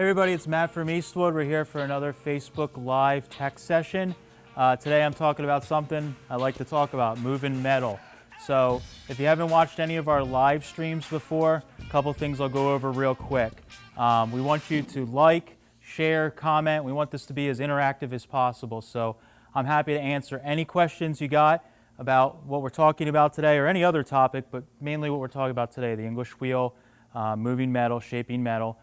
Hey everybody, it's Matt from Eastwood. We're here for another Facebook Live tech session. Today I'm talking about something I like to talk about, moving metal. So if you haven't watched any of our live streams before, a couple things I'll go over real quick. We want you to like, share, comment. We want this to be as interactive as possible. So I'm happy to answer any questions you got about what we're talking about today or any other topic, but mainly what we're talking about today, the English wheel, moving metal, shaping metal.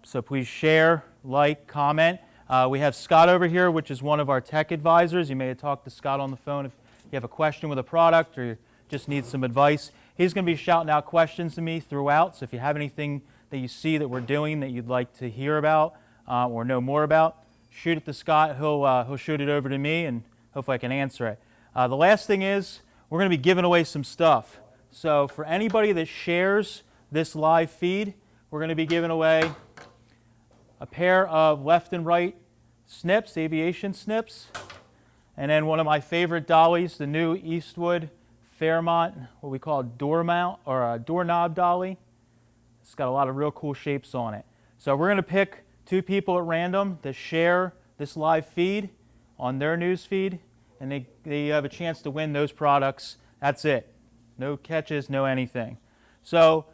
So please share, like, comment. We have Scott over here, which is one of our tech advisors. You may have talked to Scott on the phone if you have a question with a product or you just need some advice. He's going to be shouting out questions to me throughout, so if you have anything that you see that we're doing that you'd like to hear about or know more about, shoot it to Scott. He'll shoot it over to me, and hopefully I can answer it. The last thing is we're going to be giving away some stuff. So for anybody that shares this live feed, we're going to be giving away a pair of left and right snips, aviation snips, and then one of my favorite dollies, the new Eastwood Fairmont, what we call a door mount or a doorknob dolly. It's got a lot of real cool shapes on it. So we're going to pick two people at random that share this live feed on their news feed, and they have a chance to win those products. That's it. No catches, no anything. So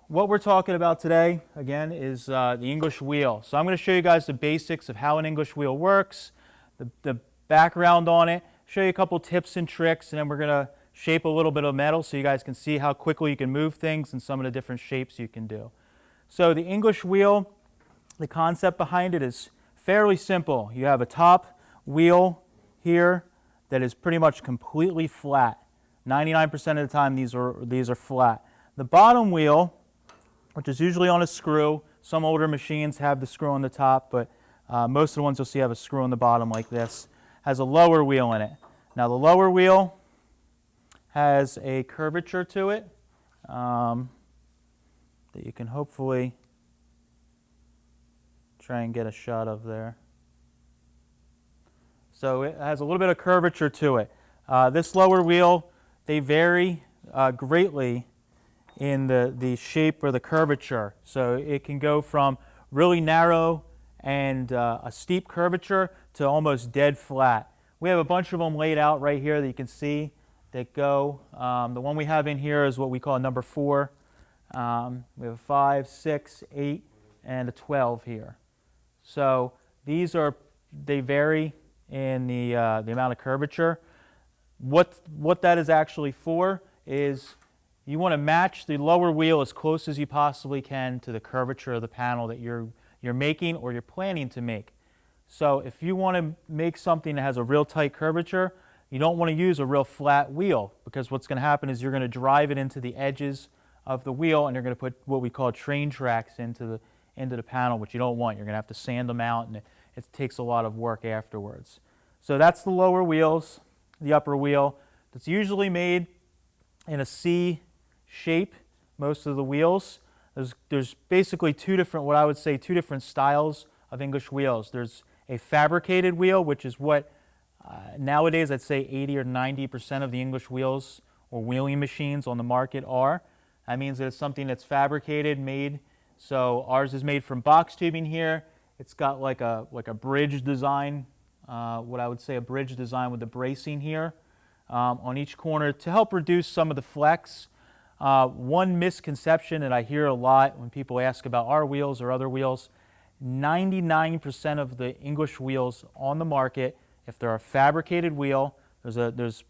what we're talking about today, again, is the English wheel. So I'm going to show you guys the basics of how an English wheel works, the background on it, show you a couple tips and tricks, and then we're going to shape a little bit of metal so you guys can see how quickly you can move things and some of the different shapes you can do. So the English wheel, the concept behind it is fairly simple. You have a top wheel here that is pretty much completely flat. 99% of the time these are flat. The bottom wheel, which is usually on a screw. Some older machines have the screw on the top, but most of the ones you'll see have a screw on the bottom like this. Has a lower wheel in it. Now the lower wheel has a curvature to it that you can hopefully try and get a shot of there. So it has a little bit of curvature to it. This lower wheel, they vary greatly in the shape or the curvature. So it can go from really narrow and a steep curvature to almost dead flat. We have a bunch of them laid out right here that you can see that go. The one we have in here is what we call number 4. We have a 5, 6, 8, and a 12 here. So they vary in the amount of curvature. What that is actually for is you want to match the lower wheel as close as you possibly can to the curvature of the panel that you're making or you're planning to make. So if you want to make something that has a real tight curvature, you don't want to use a real flat wheel, because what's going to happen is you're going to drive it into the edges of the wheel and you're going to put what we call train tracks into the panel, which you don't want. You're going to have to sand them out, and it takes a lot of work afterwards. So that's the lower wheels. The upper wheel, that's usually made in a C shape, most of the wheels. There's basically two different styles of English wheels. There's a fabricated wheel, which is what nowadays I'd say 80 or 90% of the English wheels or wheeling machines on the market are. That means that it's something that's fabricated, made. So ours is made from box tubing here. It's got like a bridge design, what I would say a bridge design with the bracing here on each corner to help reduce some of the flex. One misconception that I hear a lot when people ask about our wheels or other wheels, 99% of the English wheels on the market, if they're a fabricated wheel,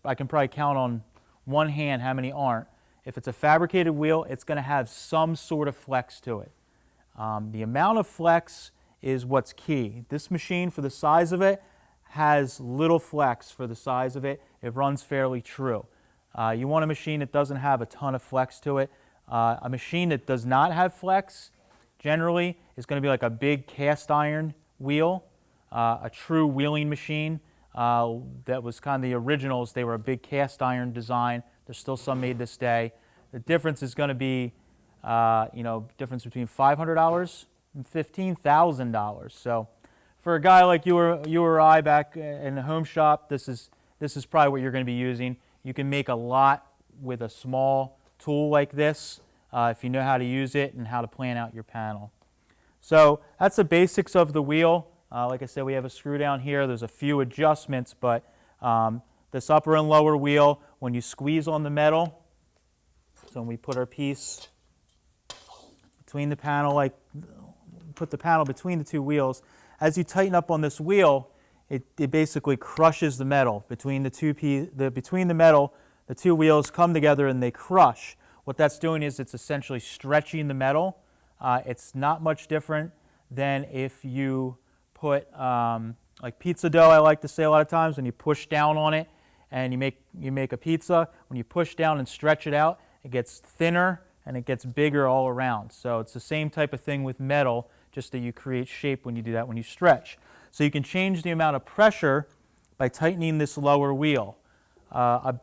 I can probably count on one hand how many aren't. If it's a fabricated wheel, it's going to have some sort of flex to it. The amount of flex is what's key. This machine, for the size of it, has little flex for the size of it. It runs fairly true. You want a machine that doesn't have a ton of flex to it. A machine that does not have flex generally is going to be like a big cast iron wheel, a true wheeling machine that was kind of the originals. They were a big cast iron design. There's still some made this day. The difference is going to be difference between $500 and $15,000. So for a guy like you or I back in the home shop, this is probably what you're going to be using. You can make a lot with a small tool like this if you know how to use it and how to plan out your panel. So that's the basics of the wheel. Like I said, we have a screw down here. There's a few adjustments, but this upper and lower wheel, when you squeeze on the metal, so when we put our piece between the panel, like put the panel between the two wheels, as you tighten up on this wheel, it basically crushes the metal between the metal. The two wheels come together and they crush. What that's doing is it's essentially stretching the metal. It's not much different than if you put like pizza dough. I like to say a lot of times when you push down on it and you make a pizza. When you push down and stretch it out, it gets thinner and it gets bigger all around. So it's the same type of thing with metal, just that you create shape when you do that when you stretch. So you can change the amount of pressure by tightening this lower wheel. A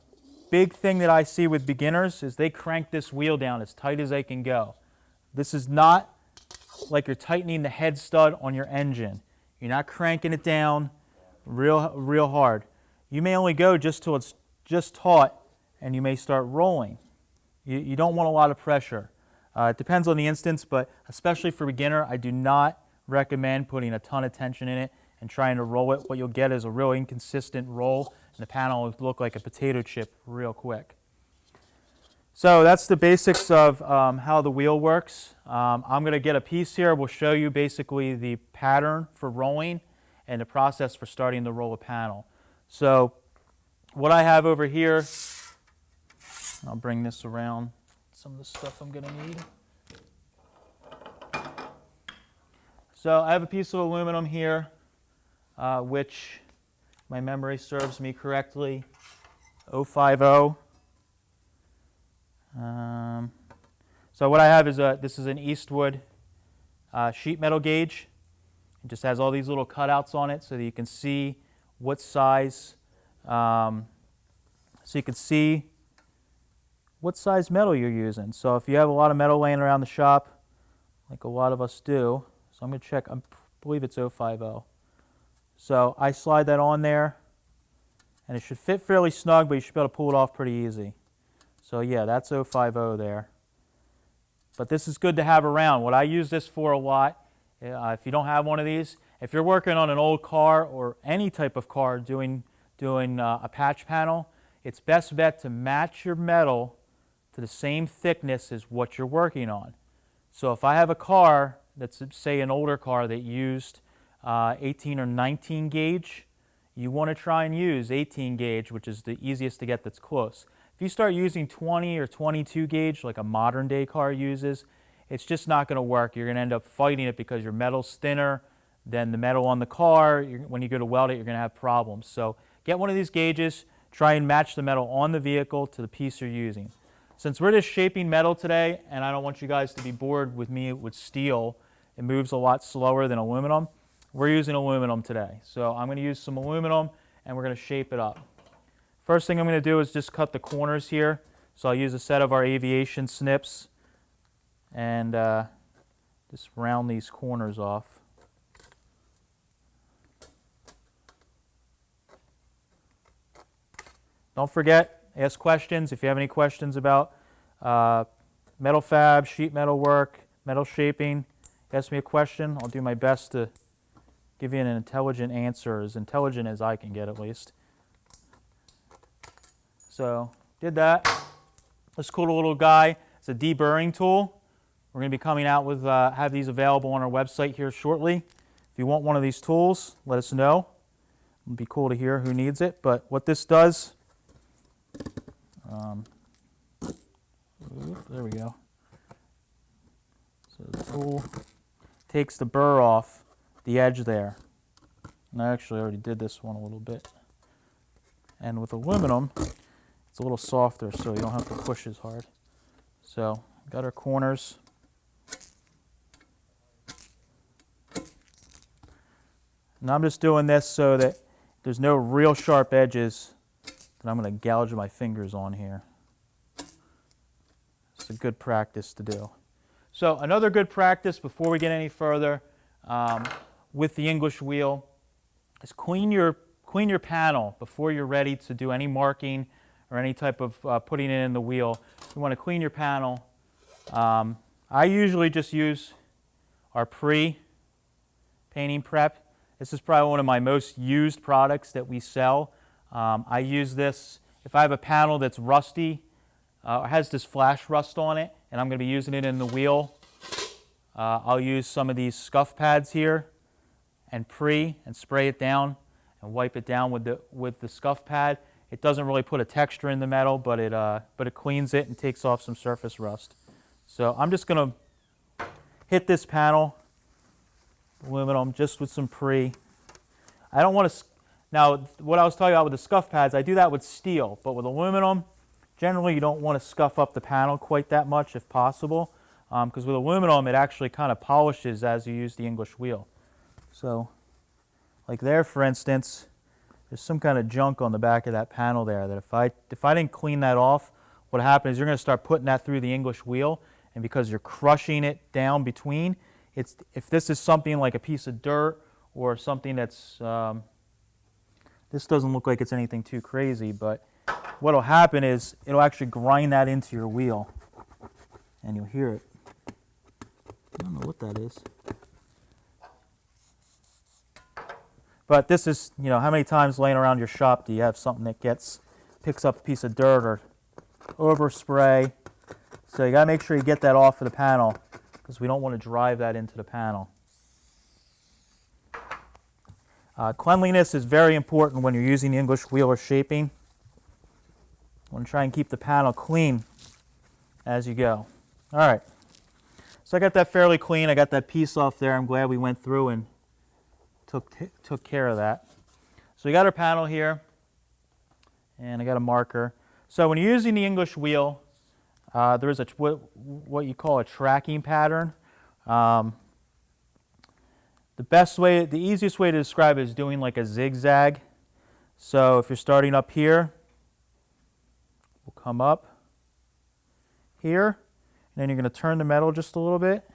big thing that I see with beginners is they crank this wheel down as tight as they can go. This is not like you're tightening the head stud on your engine. You're not cranking it down real hard. You may only go just till it's just taut and you may start rolling. You don't want a lot of pressure. It depends on the instance, but especially for beginner, I do not recommend putting a ton of tension in it and trying to roll it. What you'll get is a real inconsistent roll, and the panel will look like a potato chip real quick. So that's the basics of how the wheel works. I'm going to get a piece here. We'll show you basically the pattern for rolling and the process for starting to roll a panel. So what I have over here, I'll bring this around, some of the stuff I'm going to need. So I have a piece of aluminum here, which my memory serves me correctly, 050. So what I have is this is an Eastwood sheet metal gauge. It just has all these little cutouts on it so that you can see what size, metal you're using. So if you have a lot of metal laying around the shop, like a lot of us do, so I'm going to check, I believe it's 050. So I slide that on there, and it should fit fairly snug, but you should be able to pull it off pretty easy. So yeah, that's 050 there. But this is good to have around. What I use this for a lot, if you don't have one of these, if you're working on an old car or any type of car doing a patch panel, it's best bet to match your metal to the same thickness as what you're working on. So if I have a car that's, say, an older car that used 18 or 19 gauge, you want to try and use 18 gauge, which is the easiest to get that's close. If you start using 20 or 22 gauge, like a modern day car uses, it's just not going to work. You're going to end up fighting it because your metal's thinner than the metal on the car. When you go to weld it, you're going to have problems. So get one of these gauges, try and match the metal on the vehicle to the piece you're using. Since we're just shaping metal today, and I don't want you guys to be bored with me with steel, it moves a lot slower than aluminum. We're using aluminum today. So I'm going to use some aluminum and we're going to shape it up. First thing I'm going to do is just cut the corners here. So I'll use a set of our aviation snips and just round these corners off. Don't forget, ask questions. If you have any questions about metal fab, sheet metal work, metal shaping, ask me a question. I'll do my best to give you an intelligent answer, as intelligent as I can get at least. So, did that. This cool little guy, it's a deburring tool. We're going to be coming out with, have these available on our website here shortly. If you want one of these tools, let us know. It'd be cool to hear who needs it. But what this does, there we go. So the tool takes the burr off the edge there. And I actually already did this one a little bit. And with aluminum, it's a little softer, so you don't have to push as hard. So, got our corners. And I'm just doing this so that there's no real sharp edges that I'm going to gouge my fingers on here. It's a good practice to do. So another good practice before we get any further with the English wheel is clean your panel before you're ready to do any marking or any type of putting it in the wheel. You want to clean your panel. I usually just use our pre painting prep. This is probably one of my most used products that we sell. I use this if I have a panel that's rusty, has this flash rust on it, and I'm going to be using it in the wheel. I'll use some of these scuff pads here and spray it down and wipe it down with the scuff pad. It doesn't really put a texture in the metal, but it cleans it and takes off some surface rust. So I'm just going to hit this panel, aluminum, just with some pre. I don't want to, now what I was talking about with the scuff pads, I do that with steel, but with aluminum, generally you don't want to scuff up the panel quite that much if possible, because with aluminum it actually kind of polishes as you use the English wheel. So like there, for instance, there's some kind of junk on the back of that panel there that if I didn't clean that off, what happens is you're going to start putting that through the English wheel, and because you're crushing it down between, if this is something like a piece of dirt or something that's, this doesn't look like it's anything too crazy, but what will happen is it'll actually grind that into your wheel, and you'll hear it. I don't know what that is. But this is, you know, how many times laying around your shop do you have something that picks up a piece of dirt or overspray? So you got to make sure you get that off of the panel, because we don't want to drive that into the panel. Cleanliness is very important when you're using the English wheel or shaping. You want to try and keep the panel clean as you go. All right. So I got that fairly clean. I got that piece off there. I'm glad we went through and took care of that. So we got our panel here, and I got a marker. So when you're using the English wheel, there is what you call a tracking pattern. The easiest way to describe it is doing like a zigzag. So if you're starting up here, we'll come up here, and then you're going to turn the metal just a little bit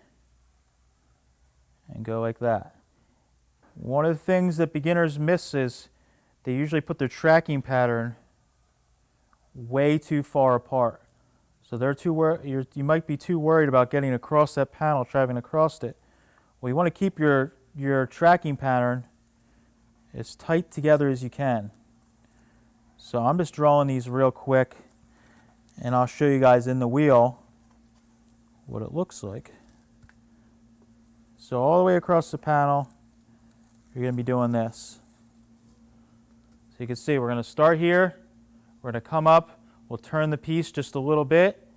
and go like that. One of the things that beginners miss is they usually put their tracking pattern way too far apart. So you might be too worried about getting across that panel, driving across it. Well, you want to keep your tracking pattern as tight together as you can. So I'm just drawing these real quick, and I'll show you guys in the wheel what it looks like. So all the way across the panel, you're going to be doing this. So you can see we're going to start here, we're going to come up, we'll turn the piece just a little bit,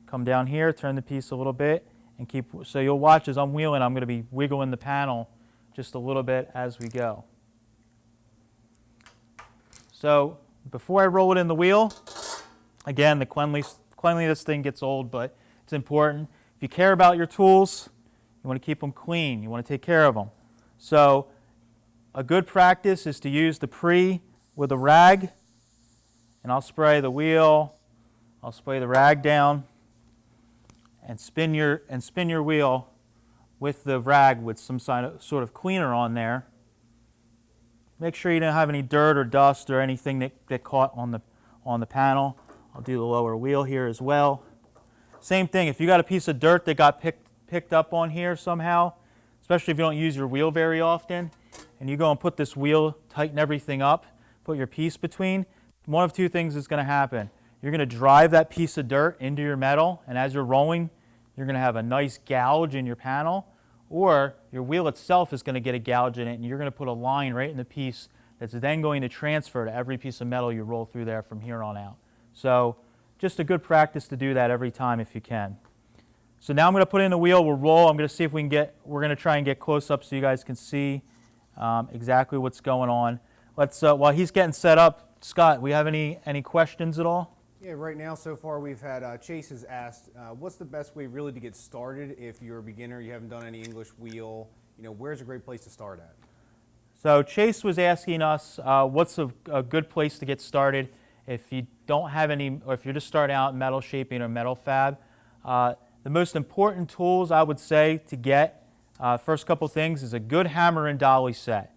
come down here, turn the piece a little bit, and so you'll watch as I'm wheeling, I'm going to be wiggling the panel just a little bit as we go. So before I roll it in the wheel, again, the cleanliness thing gets old, but it's important. If you care about your tools, you want to keep them clean, you want to take care of them. So a good practice is to use the pre with a rag, and I'll spray the wheel, I'll spray the rag down, and spin your wheel with the rag with some sort of cleaner on there. Make sure you don't have any dirt or dust or anything that caught on the panel. I'll do the lower wheel here as well. Same thing, if you got a piece of dirt that got picked up on here somehow, especially if you don't use your wheel very often, and you go and put this wheel, tighten everything up, put your piece between, one of two things is going to happen. You're going to drive that piece of dirt into your metal, and as you're rolling, you're going to have a nice gouge in your panel, or your wheel itself is going to get a gouge in it, and you're going to put a line right in the piece that's then going to transfer to every piece of metal you roll through there from here on out. So just a good practice to do that every time if you can. So now I'm going to put in the wheel, we'll roll. I'm going to see if we're going to try and get close up so you guys can see exactly what's going on. While he's getting set up, Scott, we have any questions at all? Yeah, right now so far we've had Chase has asked, what's the best way really to get started if you're a beginner, you haven't done any English wheel, where's a great place to start at? So Chase was asking us what's a good place to get started if you don't have any, or if you're just starting out in metal shaping or metal fab. The most important tools I would say to get, first couple things, is a good hammer and dolly set.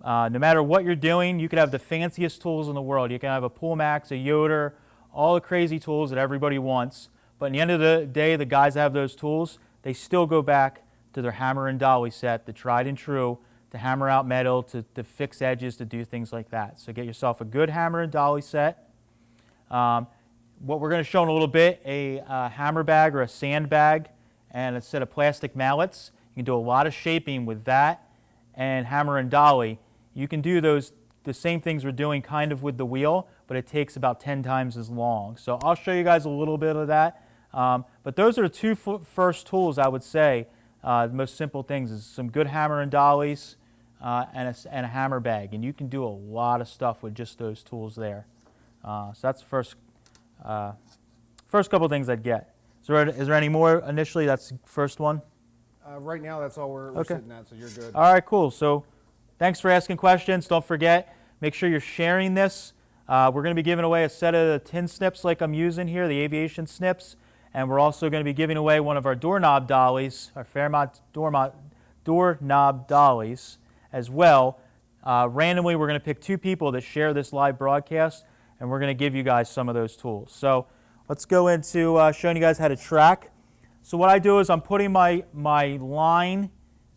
No matter what you're doing, you could have the fanciest tools in the world. You can have a Pullmax, a Yoder, all the crazy tools that everybody wants. But at the end of the day, the guys that have those tools, they still go back to their hammer and dolly set, the tried and true, to hammer out metal, to fix edges, to do things like that. So get yourself a good hammer and dolly set. What we're going to show in a little bit, a hammer bag or a sand bag and a set of plastic mallets. You can do a lot of shaping with that and hammer and dolly. You can do the same things we're doing kind of with the wheel, but it takes about 10 times as long. So I'll show you guys a little bit of that. But those are the two first tools I would say. The most simple things is some good hammer and dollies and a hammer bag. And you can do a lot of stuff with just those tools there. So that's the first couple things I'd get. Is there any more initially? That's the first one? Right now, that's all we're sitting at, so you're good. All right, cool. So thanks for asking questions. Don't forget, make sure you're sharing this. We're going to be giving away a set of the tin snips like I'm using here, the aviation snips. And we're also going to be giving away one of our doorknob dollies, our Fairmont doorknob dollies as well. Randomly, we're going to pick 2 people that share this live broadcast, and we're going to give you guys some of those tools. So let's go into showing you guys how to track. So what I do is I'm putting my line.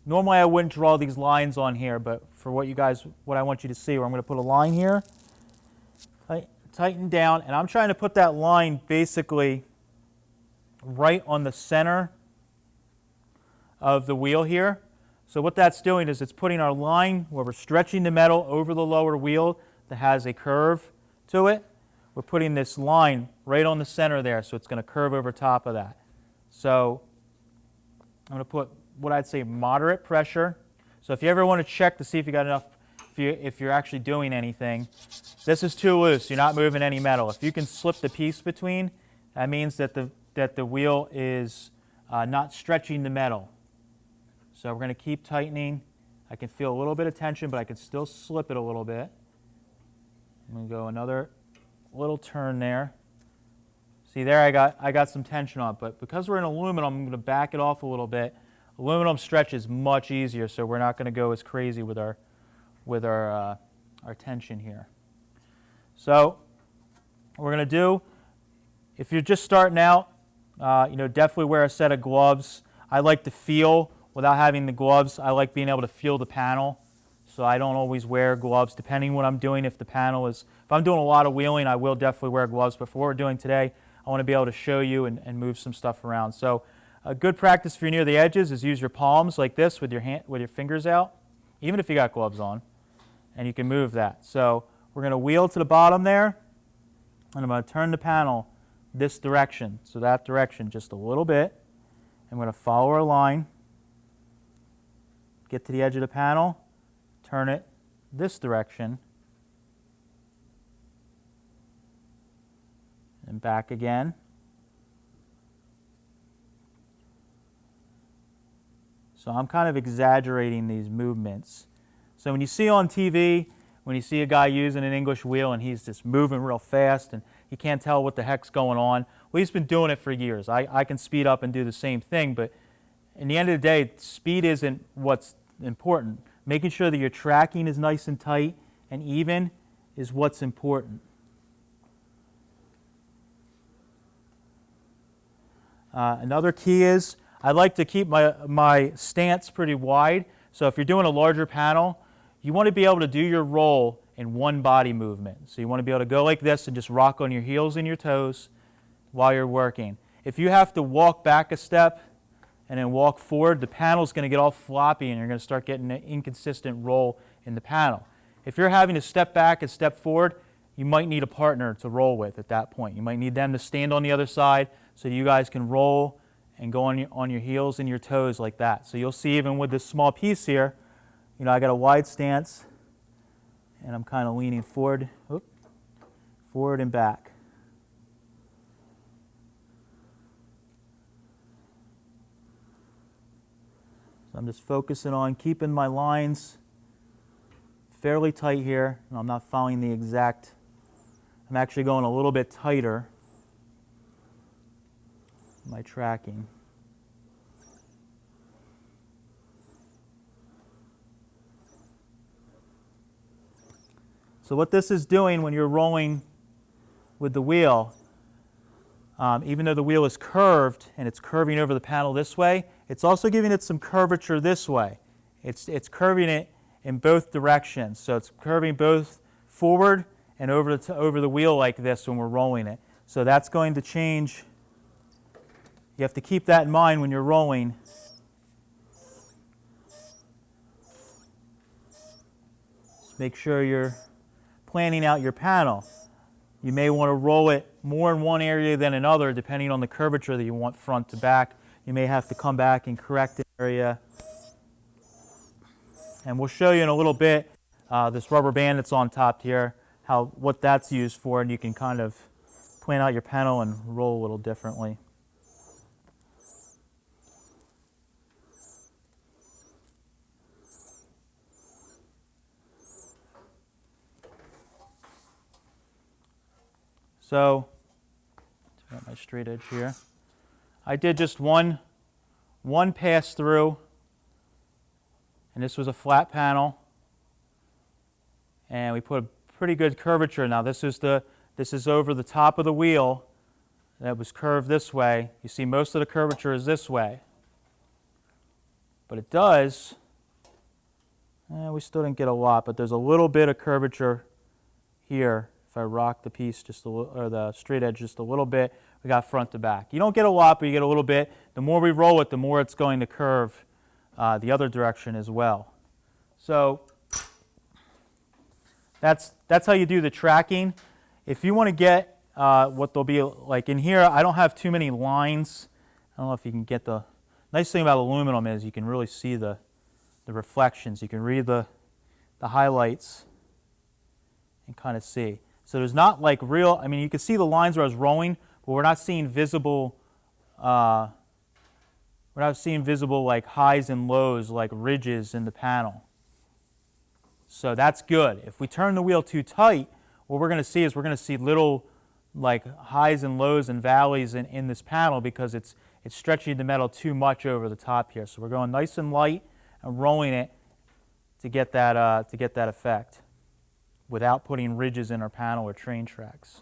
Normally I wouldn't draw these lines on here, but for what I want you to see, I'm going to put a line here, tighten down, and I'm trying to put that line basically right on the center of the wheel here. So what that's doing is it's putting our line where we're stretching the metal over the lower wheel that has a curve to it. We're putting this line right on the center there, so it's going to curve over top of that. So I'm going to put what I'd say moderate pressure. So if you ever want to check to see if you got enough, if you're actually doing anything, this is too loose. You're not moving any metal. If you can slip the piece between, that means that the wheel is not stretching the metal. So we're going to keep tightening. I can feel a little bit of tension, but I can still slip it a little bit. I'm going to go another little turn there. See there, I got some tension on it, but because we're in aluminum, I'm going to back it off a little bit. Aluminum stretch is much easier, so we're not going to go as crazy with our tension here. So what we're going to do, if you're just starting out, definitely wear a set of gloves. I like to feel without having the gloves. I like being able to feel the panel, so I don't always wear gloves depending what I'm doing. If I'm doing a lot of wheeling, I will definitely wear gloves. But for what we're doing today, I want to be able to show you and move some stuff around. So a good practice if you're near the edges is use your palms like this with your fingers out, even if you got gloves on, and you can move that. So we're going to wheel to the bottom there, and I'm going to turn the panel this direction, so that direction just a little bit. I'm going to follow our line, get to the edge of the panel, turn it this direction, and back again. So I'm kind of exaggerating these movements. So when you see on TV, when you see a guy using an English wheel and he's just moving real fast and you can't tell what the heck's going on, well, he's been doing it for years. I can speed up and do the same thing, but in the end of the day, speed isn't what's important. Making sure that your tracking is nice and tight and even is what's important. Another key is I like to keep my stance pretty wide. So if you're doing a larger panel, you want to be able to do your roll in one body movement. So you want to be able to go like this and just rock on your heels and your toes while you're working. If you have to walk back a step and then walk forward, the panel's going to get all floppy and you're going to start getting an inconsistent roll in the panel. If you're having to step back and step forward, you might need a partner to roll with at that point. You might need them to stand on the other side so you guys can roll and go on your heels and your toes like that. So you'll see even with this small piece here, I got a wide stance and I'm kind of leaning forward, forward and back. So I'm just focusing on keeping my lines fairly tight here, and I'm not following the exact, I'm actually going a little bit tighter in my tracking. So what this is doing when you're rolling with the wheel, even though the wheel is curved and it's curving over the panel this way, it's also giving it some curvature this way. It's curving it in both directions. So it's curving both forward and over the wheel like this when we're rolling it. So that's going to change. You have to keep that in mind when you're rolling. Just make sure you're planning out your panel. You may want to roll it more in one area than another depending on the curvature that you want front to back. You may have to come back and correct an area. And we'll show you in a little bit this rubber band that's on top here, what that's used for, and you can kind of plan out your panel and roll a little differently. So, turn my straight edge here. I did just one pass through, and this was a flat panel, and we put a pretty good curvature. Now this is over the top of the wheel that was curved this way. You see most of the curvature is this way, but it does. We still didn't get a lot, but there's a little bit of curvature here. If I rock the piece just a little, or the straight edge just a little bit, we got front to back. You don't get a lot, but you get a little bit. The more we roll it, the more it's going to curve the other direction as well. So that's how you do the tracking. If you want to get what they'll be like in here, I don't have too many lines. I don't know if you can get the nice thing about aluminum is you can really see the reflections. You can read the highlights and kind of see. So there's not like real, I mean, you can see the lines where I was rolling, but we're not seeing visible like highs and lows, like ridges in the panel. So that's good. If we turn the wheel too tight, what we're going to see is we're going to see little like highs and lows and valleys in this panel because it's stretching the metal too much over the top here. So we're going nice and light and rolling it to get that effect without putting ridges in our panel or train tracks.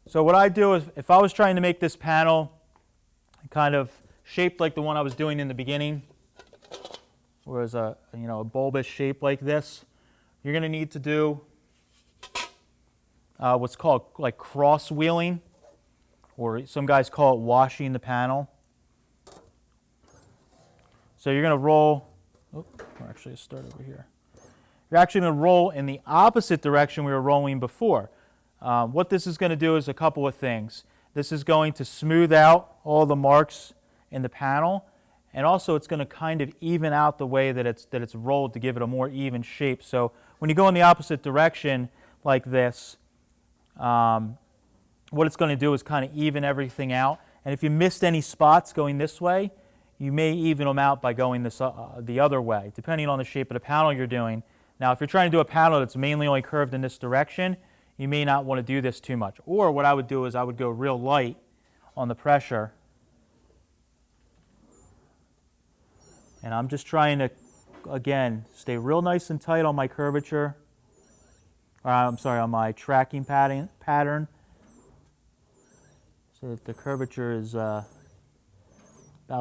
So what I do is, if I was trying to make this panel kind of shaped like the one I was doing in the beginning, or as a bulbous shape like this, you're going to need to do what's called like cross wheeling, or some guys call it washing the panel. So you're going to roll. Oh, or actually, let's start over here. You're actually going to roll in the opposite direction we were rolling before. What this is going to do is a couple of things. This is going to smooth out all the marks in the panel, and also it's going to kind of even out the way that it's rolled to give it a more even shape. So when you go in the opposite direction like this, what it's going to do is kind of even everything out. And if you missed any spots going this way, you may even them out by going the other way, depending on the shape of the panel you're doing. Now, if you're trying to do a panel that's mainly only curved in this direction, you may not want to do this too much. Or what I would do is I would go real light on the pressure. And I'm just trying to, again, stay real nice and tight on my curvature. Or I'm sorry, on my tracking pattern. So that the curvature is about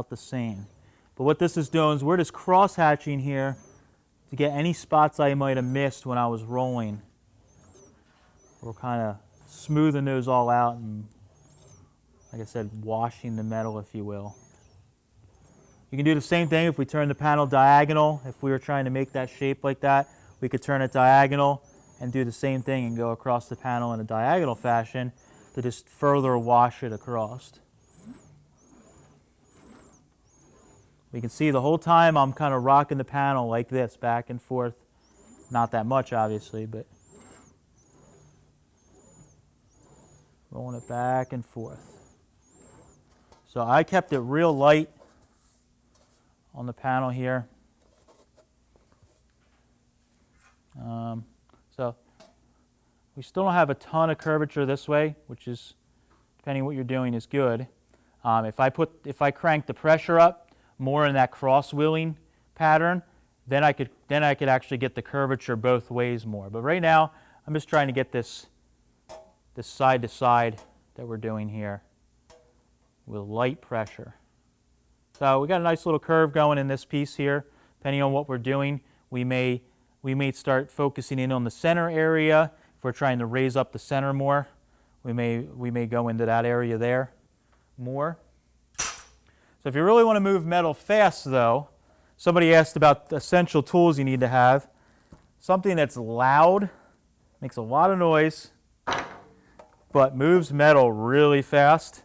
the same. But what this is doing is we're just cross-hatching here to get any spots I might have missed when I was rolling. We're kind of smoothing those all out and, like I said, washing the metal, if you will. You can do the same thing if we turn the panel diagonal. If we were trying to make that shape like that, we could turn it diagonal and do the same thing and go across the panel in a diagonal fashion to just further wash it across. You can see the whole time I'm kind of rocking the panel like this, back and forth. Not that much, obviously, but rolling it back and forth. So I kept it real light on the panel here. So we still don't have a ton of curvature this way, which is, depending on what you're doing, is good. If I crank the pressure up more in that cross wheeling pattern, then I could actually get the curvature both ways more. But right now, I'm just trying to get this side to side that we're doing here with light pressure. So we got a nice little curve going in this piece here. Depending on what we're doing, we may start focusing in on the center area. If we're trying to raise up the center more, we may go into that area there more. So if you really want to move metal fast though, somebody asked about the essential tools you need to have. Something that's loud, makes a lot of noise, but moves metal really fast.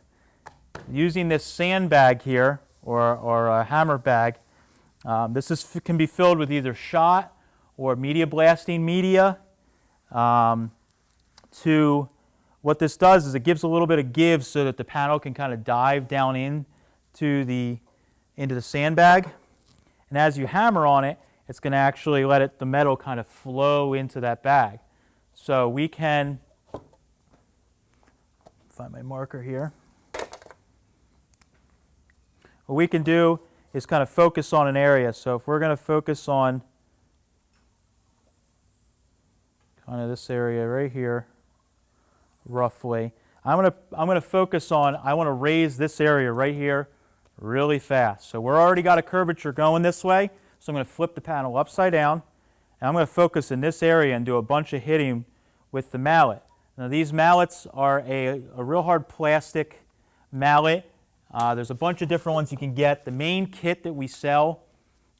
Using this sandbag here, or a hammer bag, can be filled with either shot or media blasting media. What this does is it gives a little bit of give so that the panel can kind of dive down into the sandbag. And as you hammer on it, it's going to actually let the metal kind of flow into that bag. So we can find my marker here. What we can do is kind of focus on an area. So if we're going to focus on kind of this area right here, roughly, I'm going to focus on, I want to raise this area right here really fast. So we're already got a curvature going this way, so I'm going to flip the panel upside down, and I'm going to focus in this area and do a bunch of hitting with the mallet. Now these mallets are a real hard plastic mallet. There's a bunch of different ones you can get. The main kit that we sell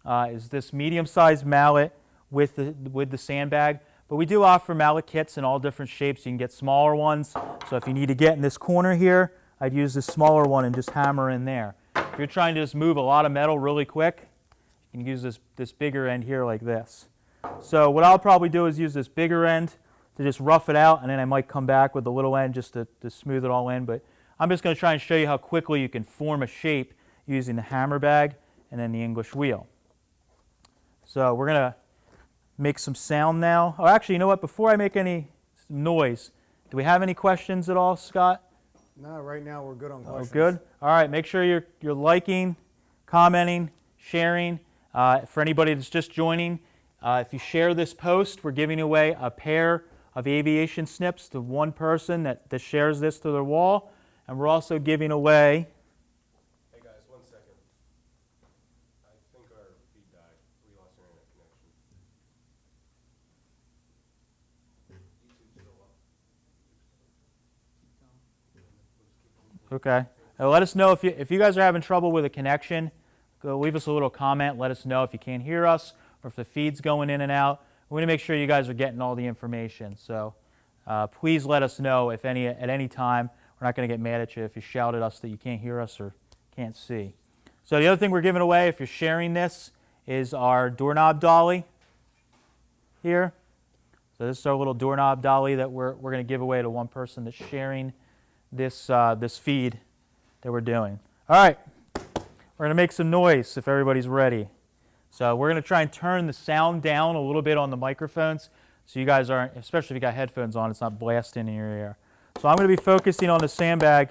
is this medium-sized mallet with the sandbag. But we do offer mallet kits in all different shapes. You can get smaller ones. So if you need to get in this corner here, I'd use this smaller one and just hammer in there. If you're trying to just move a lot of metal really quick, you can use this bigger end here like this. So what I'll probably do is use this bigger end to just rough it out, and then I might come back with the little end just to smooth it all in. But I'm just going to try and show you how quickly you can form a shape using the hammer bag and then the English wheel. So we're going to make some sound now. Oh, actually, you know what? Before I make any noise, do we have any questions at all, Scott? No, right now we're good on questions. Oh, good. All right, make sure you're liking, commenting, sharing. For anybody that's just joining, if you share this post, we're giving away a pair of aviation snips to one person that shares this to their wall. And we're also giving away... Hey guys, 1 second. I think our feed died. We lost our internet connection. Okay. Let us know if you guys are having trouble with a connection. Go leave us a little comment. Let us know if you can't hear us or if the feed's going in and out. We want to make sure you guys are getting all the information. So please let us know at any time. We're not going to get mad at you if you shout at us that you can't hear us or can't see. So the other thing we're giving away, if you're sharing this, is our doorknob dolly here. So this is our little doorknob dolly that we're going to give away to one person that's sharing this feed that we're doing. All right, we're going to make some noise if everybody's ready. So we're going to try and turn the sound down a little bit on the microphones so you guys aren't, especially if you got headphones on, it's not blasting in your ear. So I'm going to be focusing on the sandbag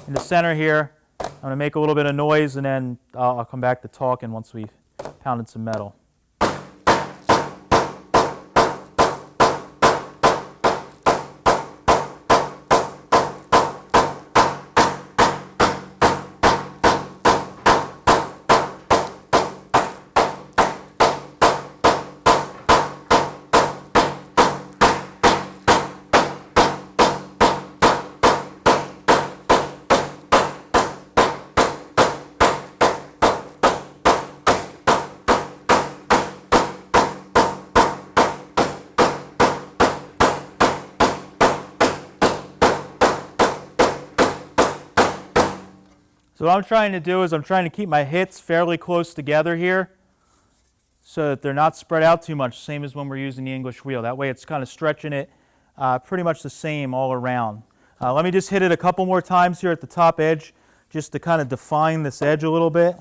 in the center here. I'm going to make a little bit of noise, and then I'll come back to talking once we've pounded some metal. So what I'm trying to do is I'm trying to keep my hits fairly close together here so that they're not spread out too much, same as when we're using the English wheel. That way it's kind of stretching it pretty much the same all around. Let me just hit it a couple more times here at the top edge just to kind of define this edge a little bit.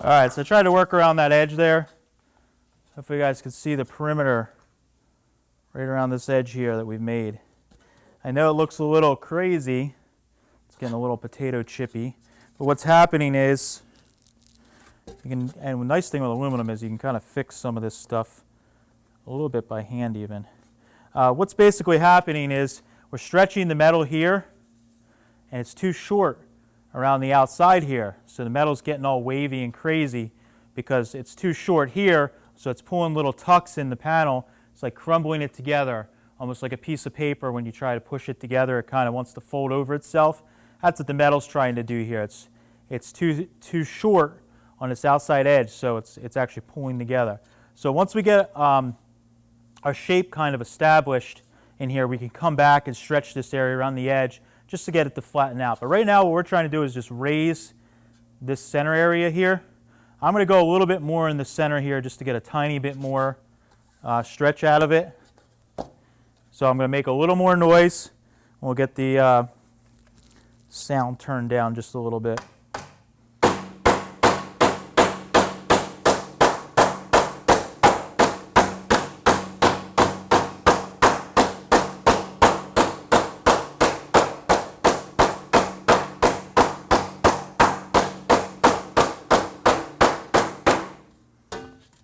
All All right, so I tried to work around that edge there. Hopefully you guys can see the perimeter right around this edge here that we've made. I know it looks a little crazy. It's getting a little potato chippy. But what's happening is, and the nice thing with aluminum is you can kind of fix some of this stuff a little bit by hand even. What's basically happening is we're stretching the metal here, and it's too short around the outside here. So the metal's getting all wavy and crazy because it's too short here, so it's pulling little tucks in the panel. It's like crumbling it together, almost like a piece of paper. When you try to push it together, it kind of wants to fold over itself. That's what the metal's trying to do here. It's too short on its outside edge, so it's actually pulling together. So once we get our shape kind of established in here, we can come back and stretch this area around the edge just to get it to flatten out. But right now what we're trying to do is just raise this center area here. I'm going to go a little bit more in the center here just to get a tiny bit more stretch out of it. So I'm going to make a little more noise. We'll get the sound turned down just a little bit.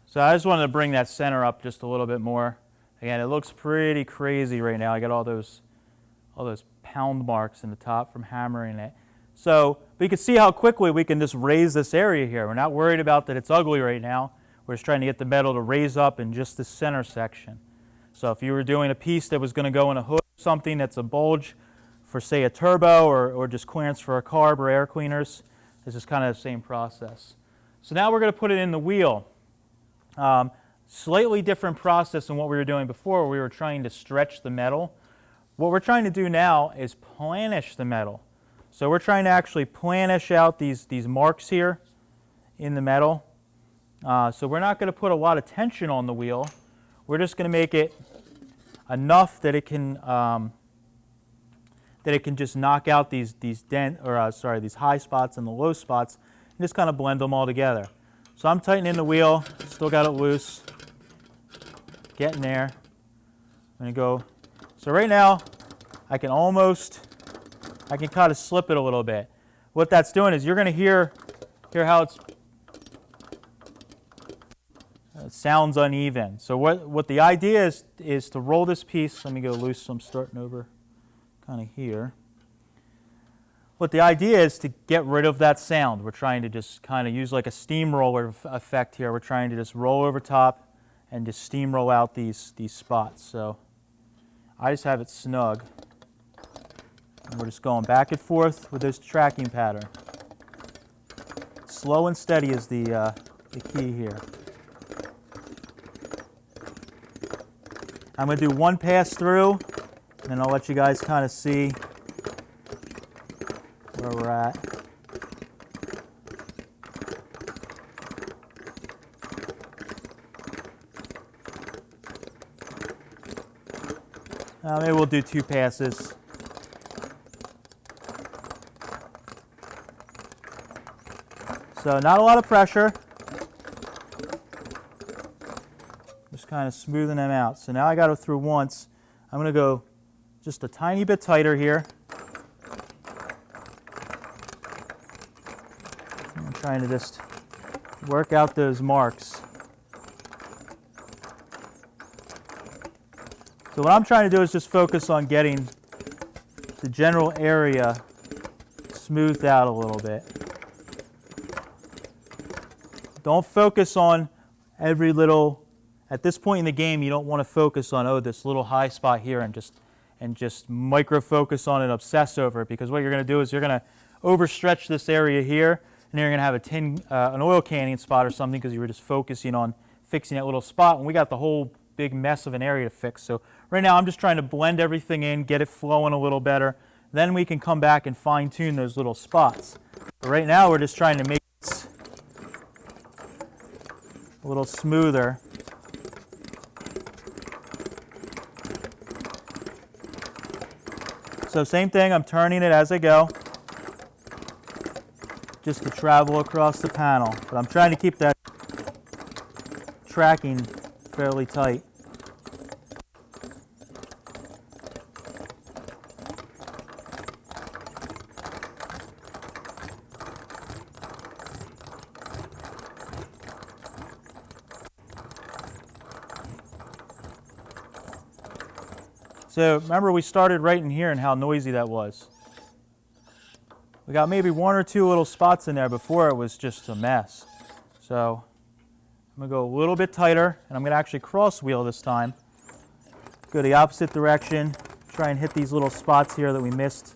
So I just wanted to bring that center up just a little bit more. Again, it looks pretty crazy right now. I got all those pound marks in the top from hammering it. So we can see how quickly we can just raise this area here. We're not worried about that it's ugly right now. We're just trying to get the metal to raise up in just the center section. So if you were doing a piece that was going to go in a hood or something that's a bulge for, say, a turbo or just clearance for a carb or air cleaners, this is kind of the same process. So now we're going to put it in the wheel. Slightly different process than what we were doing before, where we were trying to stretch the metal. What we're trying to do now is planish the metal. So we're trying to actually planish out these marks here in the metal. So we're not going to put a lot of tension on the wheel. We're just going to make it enough that it can just knock out these high spots and the low spots, and just kind of blend them all together. So I'm tightening the wheel, still got it loose, getting there. I'm going to go. So right now, I can kind of slip it a little bit. What that's doing is you're going to hear how it sounds uneven. So what the idea is to roll this piece. Let me go loose, so I'm starting over kind of here. What the idea is to get rid of that sound. We're trying to just kind of use like a steamroller effect here. We're trying to just roll over top and just steamroll out these spots. So I just have it snug. And we're just going back and forth with this tracking pattern. Slow and steady is the key here. I'm going to do one pass through, and then I'll let you guys kind of see where we're at. Maybe we'll do 2 passes. So not a lot of pressure. Just kind of smoothing them out. So now I got it through once. I'm going to go just a tiny bit tighter here. I'm trying to just work out those marks. So what I'm trying to do is just focus on getting the general area smoothed out a little bit. Don't focus on every little, at this point in the game, you don't want to focus on, oh, this little high spot here and just micro focus on it, obsess over it, because what you're going to do is you're going to overstretch this area here, and then you're going to have an oil canning spot or something because you were just focusing on fixing that little spot, and we got the whole big mess of an area to fix. So right now I'm just trying to blend everything in, get it flowing a little better. Then we can come back and fine tune those little spots. But right now we're just trying to make it a little smoother. So same thing, I'm turning it as I go. just to travel across the panel. But I'm trying to keep that tracking fairly tight. So remember we started right in here and how noisy that was. We got maybe one or two little spots in there before it was just a mess. So I'm going to go a little bit tighter, and I'm going to actually cross wheel this time. Go the opposite direction, try and hit these little spots here that we missed,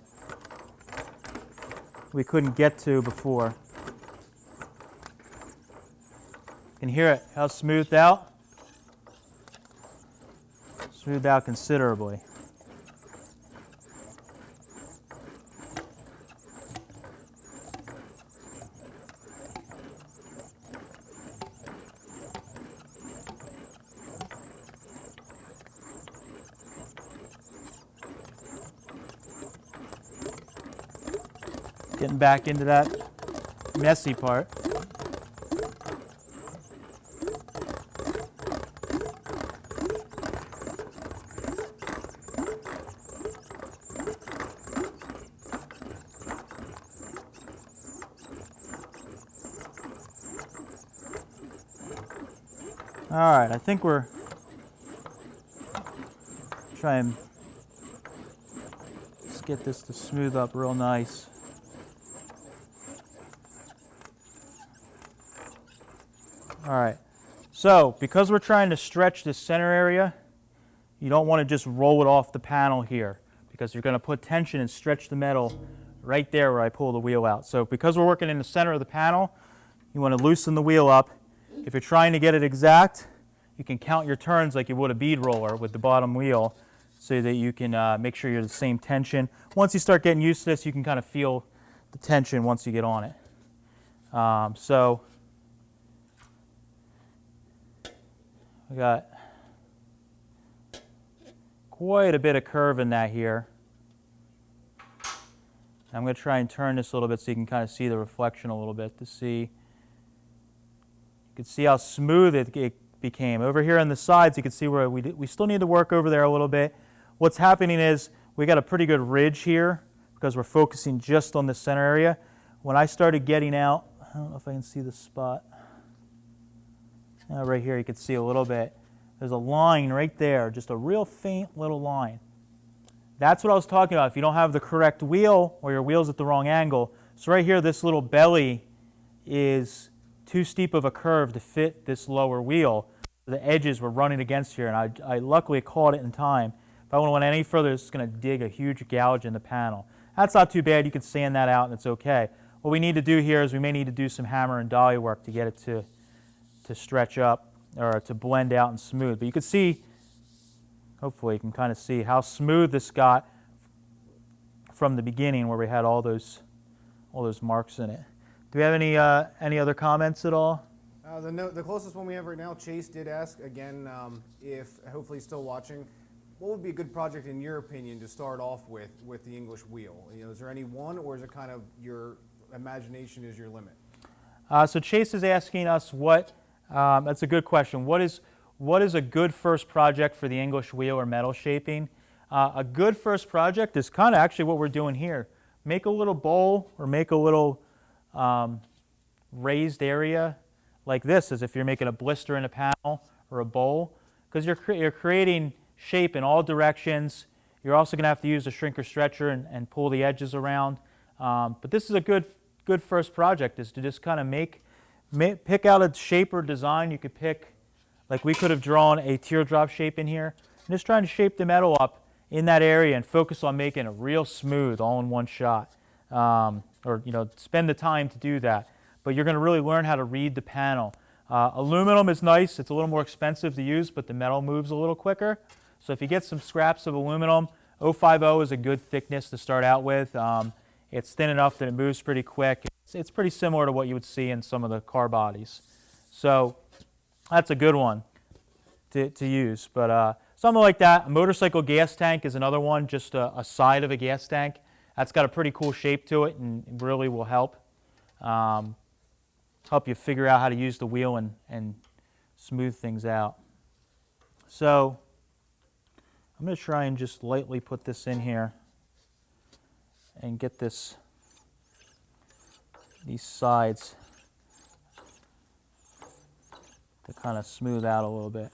we couldn't get to before. You can hear it, how smoothed out? Smoothed out considerably. Getting back into that messy part. All right, I think we're trying to get this to smooth up real nice. All right, so because we're trying to stretch this center area, you don't want to just roll it off the panel here because you're going to put tension and stretch the metal right there where I pull the wheel out. So because we're working in the center of the panel, you want to loosen the wheel up. If you're trying to get it exact, you can count your turns like you would a bead roller with the bottom wheel so that you can make sure you're the same tension. Once you start getting used to this, you can kind of feel the tension once you get on it. So we got quite a bit of curve in that here. I'm going to try and turn this a little bit so you can kind of see the reflection a little bit to see. You can see how smooth it became. Over here on the sides, you can see where we still need to work over there a little bit. What's happening is we got a pretty good ridge here because we're focusing just on the center area. When I started getting out, I don't know if I can see the spot. Right here you can see a little bit. There's a line right there, just a real faint little line. That's what I was talking about. If you don't have the correct wheel or your wheel's at the wrong angle. So right here, this little belly is too steep of a curve to fit this lower wheel. The edges were running against here, and I luckily caught it in time. If I went any further, it's going to dig a huge gouge in the panel. That's not too bad. You can sand that out, and it's okay. What we need to do here is we may need to do some hammer and dolly work to get it to stretch up or to blend out and smooth. But you can see, hopefully you can kind of see how smooth this got from the beginning where we had all those marks in it. Do we have any other comments at all? The closest one we have right now, Chase did ask, again, if hopefully he's still watching, what would be a good project in your opinion to start off with the English wheel? You know, is there any one, or is it kind of your imagination is your limit? So Chase is asking us what, that's a good question. What is a good first project for the English wheel or metal shaping? A good first project is kind of actually what we're doing here. Make a little bowl or make a little raised area like this, as if you're making a blister in a panel or a bowl, because you're creating shape in all directions. You're also going to have to use a shrinker stretcher and pull the edges around. But this is a good first project, is to just kind of pick out a shape or design. You could pick, like we could have drawn a teardrop shape in here, and just trying to shape the metal up in that area and focus on making it real smooth all in one shot. Or spend the time to do that. But you're going to really learn how to read the panel. Aluminum is nice. It's a little more expensive to use, but the metal moves a little quicker. So if you get some scraps of aluminum, 050 is a good thickness to start out with. It's thin enough that it moves pretty quick. It's pretty similar to what you would see in some of the car bodies. So that's a good one to use. But something like that. A motorcycle gas tank is another one, just a side of a gas tank. That's got a pretty cool shape to it and really will help. help you figure out how to use the wheel and smooth things out. So I'm going to try and just lightly put this in here and get these sides to kind of smooth out a little bit.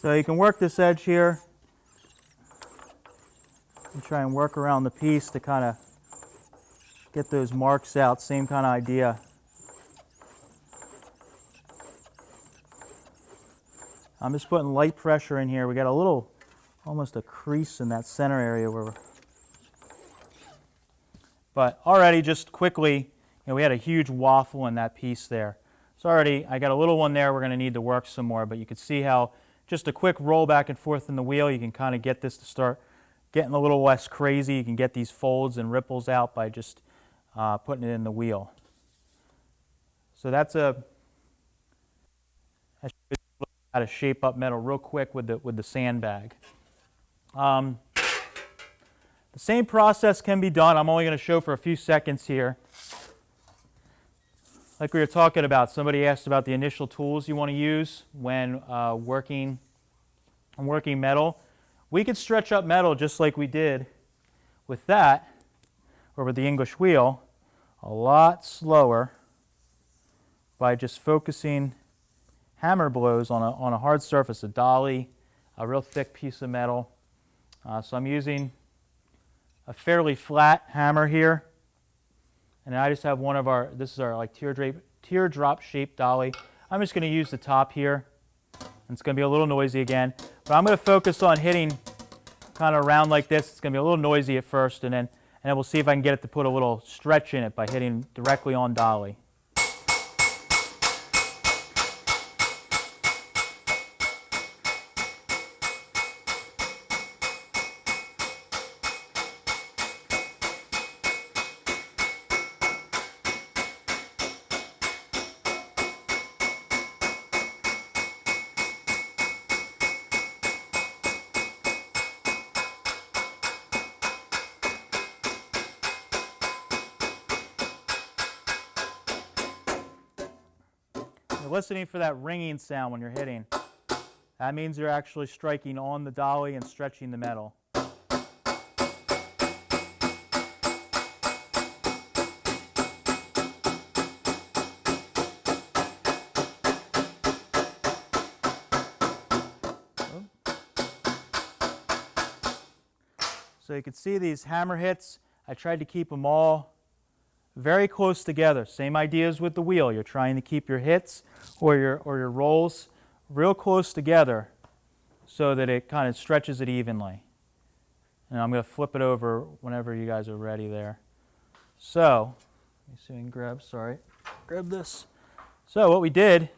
So you can work this edge here and try and work around the piece to kind of get those marks out. Same kind of idea. I'm just putting light pressure in here. We got a little, almost a crease in that center area where but already just quickly, we had a huge waffle in that piece there. So already I got a little one there we're going to need to work some more, but you can see how just a quick roll back and forth in the wheel, you can kind of get this to start getting a little less crazy. You can get these folds and ripples out by just putting it in the wheel. So that's I should show how to shape up metal real quick with the sandbag. The same process can be done. I'm only going to show for a few seconds here. Like we were talking about, somebody asked about the initial tools you want to use when working metal. We could stretch up metal just like we did with that, or with the English wheel, a lot slower by just focusing hammer blows on a hard surface, a dolly, a real thick piece of metal. So I'm using a fairly flat hammer here. And I just have one of this is our like teardrop shaped dolly. I'm just going to use the top here. And it's going to be a little noisy again. But I'm going to focus on hitting kind of around like this. It's going to be a little noisy at first, and then we'll see if I can get it to put a little stretch in it by hitting directly on dolly. You're listening for that ringing sound when you're hitting. That means you're actually striking on the dolly and stretching the metal. So you can see these hammer hits. I tried to keep them all very close together. Same ideas with the wheel. You're trying to keep your hits or your rolls real close together so that it kind of stretches it evenly. And I'm going to flip it over whenever you guys are ready there. So, let me see if I can grab this. So what we did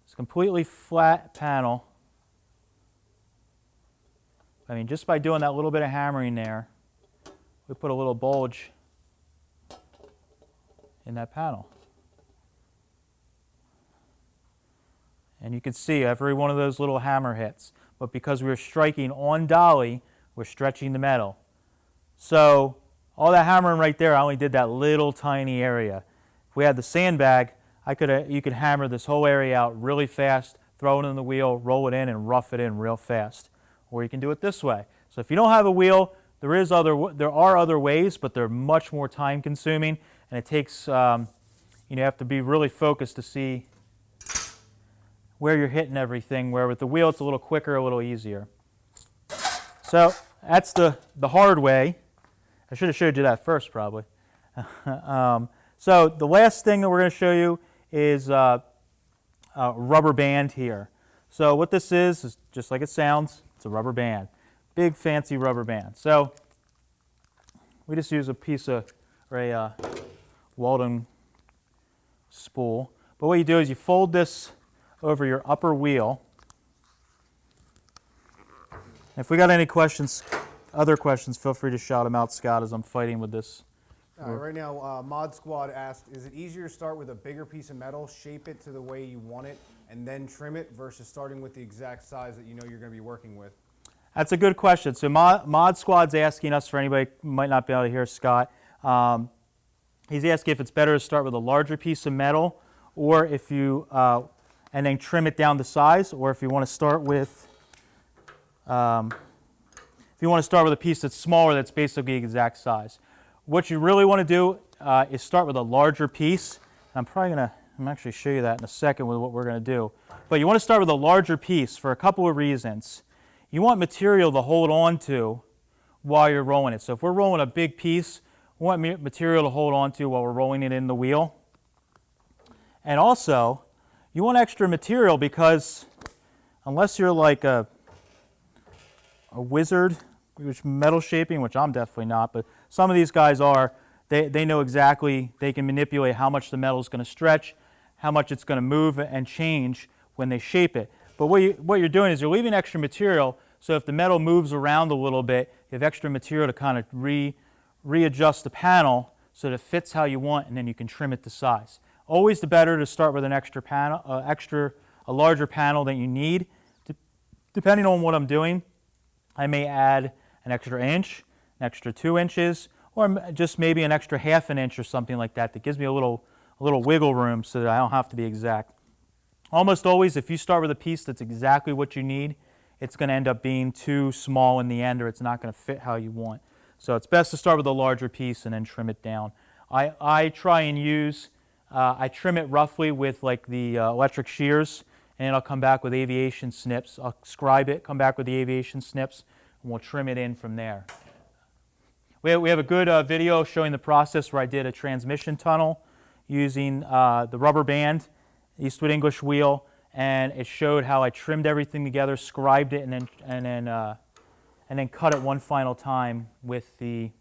is completely flat panel. I mean, just by doing that little bit of hammering there, we put a little bulge in that panel. And you can see every one of those little hammer hits. But because we were striking on dolly, we're stretching the metal. So all that hammering right there, I only did that little tiny area. If we had the sandbag, you could hammer this whole area out really fast, throw it in the wheel, roll it in, and rough it in real fast. Or you can do it this way. So if you don't have a wheel, there are other ways, but they're much more time consuming. And it takes, you have to be really focused to see where you're hitting everything, where with the wheel it's a little quicker, a little easier. So that's the hard way. I should have showed you that first probably. So the last thing that we're going to show you is a rubber band here. So what this is just like it sounds, it's a rubber band. Big fancy rubber band. So we just use a piece of, or a Weldon spool. But what you do is you fold this over your upper wheel. If we got any questions, other questions, feel free to shout them out, Scott, as I'm fighting with this. Right now, Mod Squad asked, is it easier to start with a bigger piece of metal, shape it to the way you want it, and then trim it versus starting with the exact size that you know you're going to be working with? That's a good question. So Mod Squad's asking us, for anybody who might not be able to hear Scott, he's asking if it's better to start with a larger piece of metal, or if you, and then trim it down to size, or if you want to start with, a piece that's smaller, that's basically the exact size. What you really want to do is start with a larger piece. I'm actually show you that in a second with what we're going to do. But you want to start with a larger piece for a couple of reasons. You want material to hold on to while you're rolling it. So if we're rolling a big piece, we want material to hold on to while we're rolling it in the wheel. And also, you want extra material because unless you're like a wizard, which metal shaping, which I'm definitely not, but some of these guys are, they know exactly, they can manipulate how much the metal is going to stretch, how much it's going to move and change when they shape it. But what you're doing is you're leaving extra material, so if the metal moves around a little bit, you have extra material to kind of readjust the panel so that it fits how you want, and then you can trim it to size. Always the better to start with an extra panel, a larger panel than you need. Depending on what I'm doing, I may add an extra inch, an extra 2 inches, or just maybe an extra ½ an inch or something like that. That gives me a little wiggle room so that I don't have to be exact. Almost always, if you start with a piece that's exactly what you need, it's going to end up being too small in the end, or it's not going to fit how you want. So it's best to start with a larger piece and then trim it down. I try and use, I trim it roughly with like the electric shears, and I'll come back with aviation snips. I'll scribe it, come back with the aviation snips, and we'll trim it in from there. We have a good video showing the process where I did a transmission tunnel using the rubber band, Eastwood English Wheel, and it showed how I trimmed everything together, scribed it, and then cut it one final time with the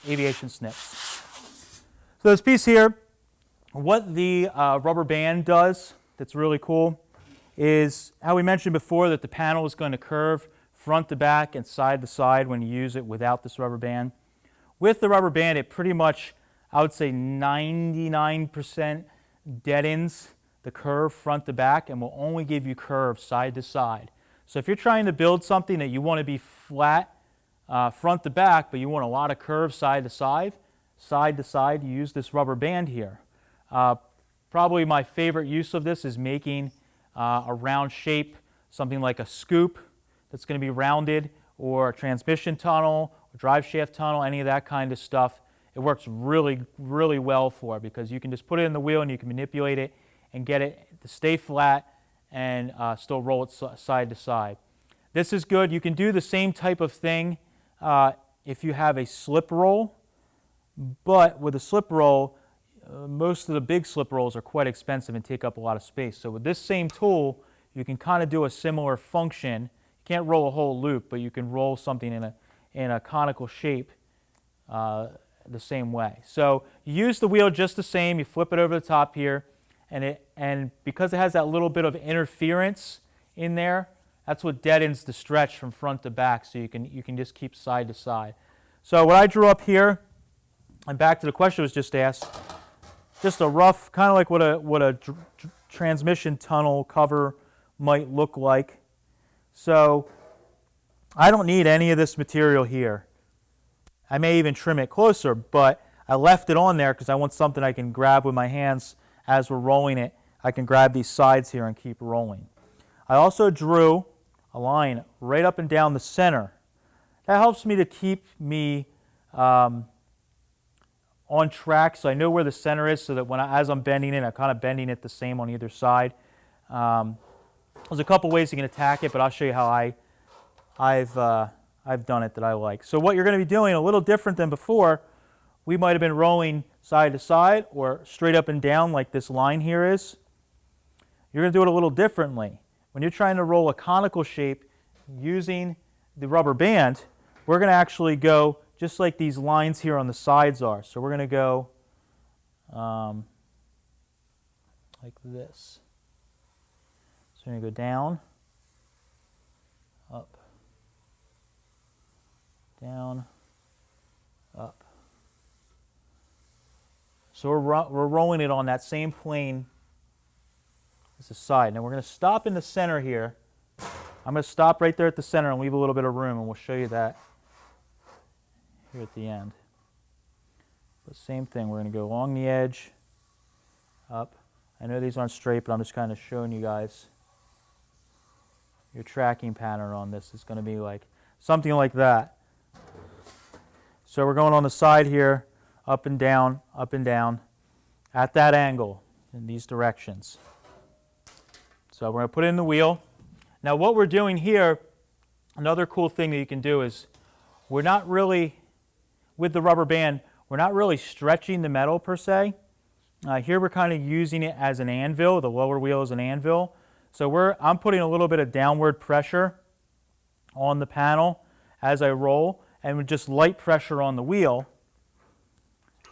aviation snips. So this piece here, what the rubber band does that's really cool is how we mentioned before that the panel is going to curve front to back and side to side when you use it without this rubber band. With the rubber band, it pretty much, I would say 99% deadens the curve front to back and will only give you curve side to side. So if you're trying to build something that you want to be flat front to back, but you want a lot of curve side to side, you use this rubber band here. Probably my favorite use of this is making a round shape, something like a scoop that's going to be rounded, or a transmission tunnel, or drive shaft tunnel, any of that kind of stuff. It works really, really well for it because you can just put it in the wheel and you can manipulate it and get it to stay flat and still roll it side to side. This is good. You can do the same type of thing if you have a slip roll, but with a slip roll, most of the big slip rolls are quite expensive and take up a lot of space. So with this same tool, you can kind of do a similar function. You can't roll a whole loop, but you can roll something in a conical shape the same way. So you use the wheel just the same. You flip it over the top here, and because it has that little bit of interference in there, that's what deadens the stretch from front to back. So you can just keep side to side. So what I drew up here, and back to the question was just asked, just a rough, kind of like what a transmission tunnel cover might look like. So I don't need any of this material here. I may even trim it closer, but I left it on there because I want something I can grab with my hands as we're rolling it. I can grab these sides here and keep rolling. I also drew a line right up and down the center. That helps me to keep me on track, so I know where the center is, so that as I'm bending it, I'm kind of bending it the same on either side. There's a couple ways you can attack it, but I'll show you how I've done it that I like. So what you're going to be doing, a little different than before, we might have been rolling side to side or straight up and down like this line here is. You're going to do it a little differently. When you're trying to roll a conical shape using the rubber band, we're going to actually go just like these lines here on the sides are. So we're going to go like this. So So you go down, up, down, up. So we're rolling it on that same plane as the side. Now we're going to stop in the center here. I'm going to stop right there at the center and leave a little bit of room, and we'll show you that here at the end. But same thing, we're going to go along the edge, up. I know these aren't straight, but I'm just kind of showing you guys your tracking pattern on this. It's going to be like something like that. So we're going on the side here, up and down, at that angle in these directions. So we're going to put it in the wheel. Now what we're doing here, another cool thing that you can do is we're not really, with the rubber band, we're not really stretching the metal per se. Here we're kind of using it as an anvil. The lower wheel is an anvil. So I'm putting a little bit of downward pressure on the panel as I roll, and with just light pressure on the wheel,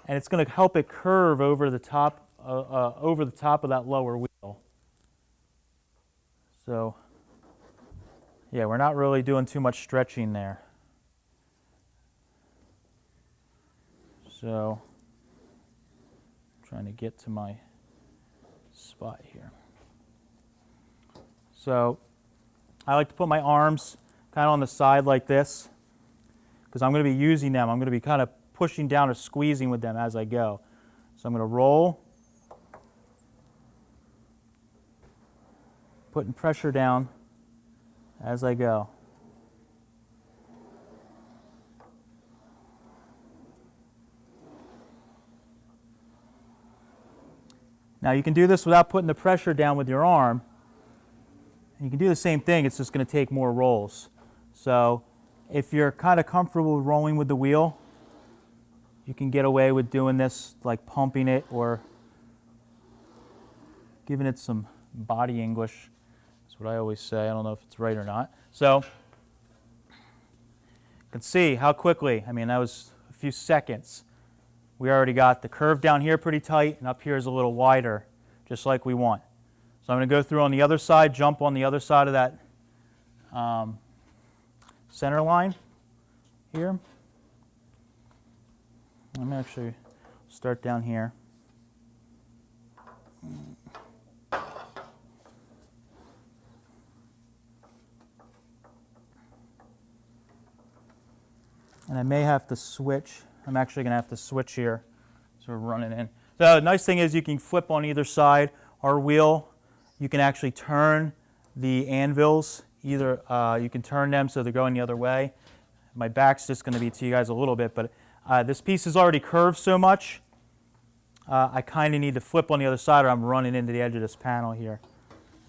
and it's going to help it curve over the top of that lower wheel. So yeah, we're not really doing too much stretching there. So trying to get to my spot here. So I like to put my arms kind of on the side like this because I'm going to be using them. I'm going to be kind of pushing down or squeezing with them as I go. So I'm going to roll, putting pressure down as I go. Now you can do this without putting the pressure down with your arm. You can do the same thing, it's just going to take more rolls. So if you're kind of comfortable rolling with the wheel, you can get away with doing this, like pumping it or giving it some body English. That's what I always say. I don't know if it's right or not. So you can see how quickly, I mean, that was a few seconds. We already got the curve down here pretty tight, and up here is a little wider, just like we want. So I'm going to go through on the other side, jump on the other side of that center line here. I'm actually start down here. And I may have to switch. I'm actually going to have to switch here. So we're running in. So the nice thing is you can flip on either side. Our wheel, you can actually turn the anvils. Either you can turn them so they're going the other way. My back's just going to be to you guys a little bit, but this piece is already curved so much, I kind of need to flip on the other side or I'm running into the edge of this panel here.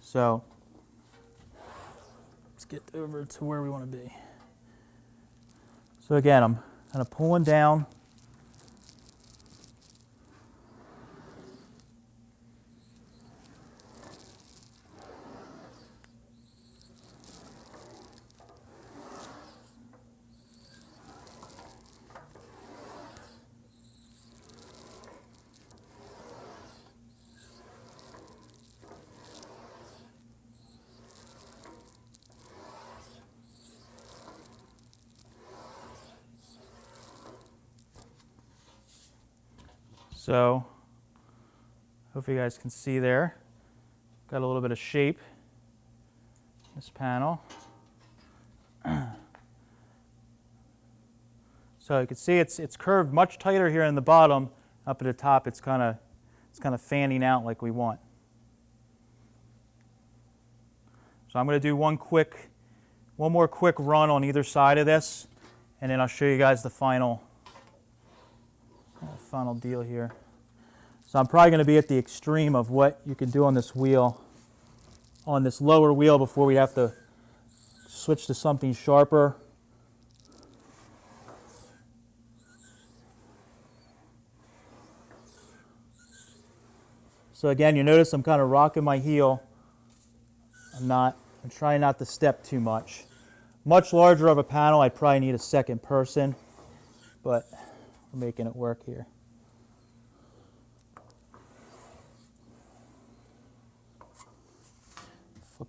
So let's get over to where we want to be. So again, I'm kind of pulling down. So hopefully you guys can see there. Got a little bit of shape in this panel. So you can see it's curved much tighter here in the bottom. Up at the top it's kind of fanning out like we want. So I'm going to do one more quick run on either side of this, and then I'll show you guys the final deal here. So I'm probably going to be at the extreme of what you can do on this wheel, on this lower wheel, before we have to switch to something sharper. So again, you notice I'm kind of rocking my heel. I'm trying not to step too much. Much larger of a panel, I'd probably need a second person, but we're making it work here.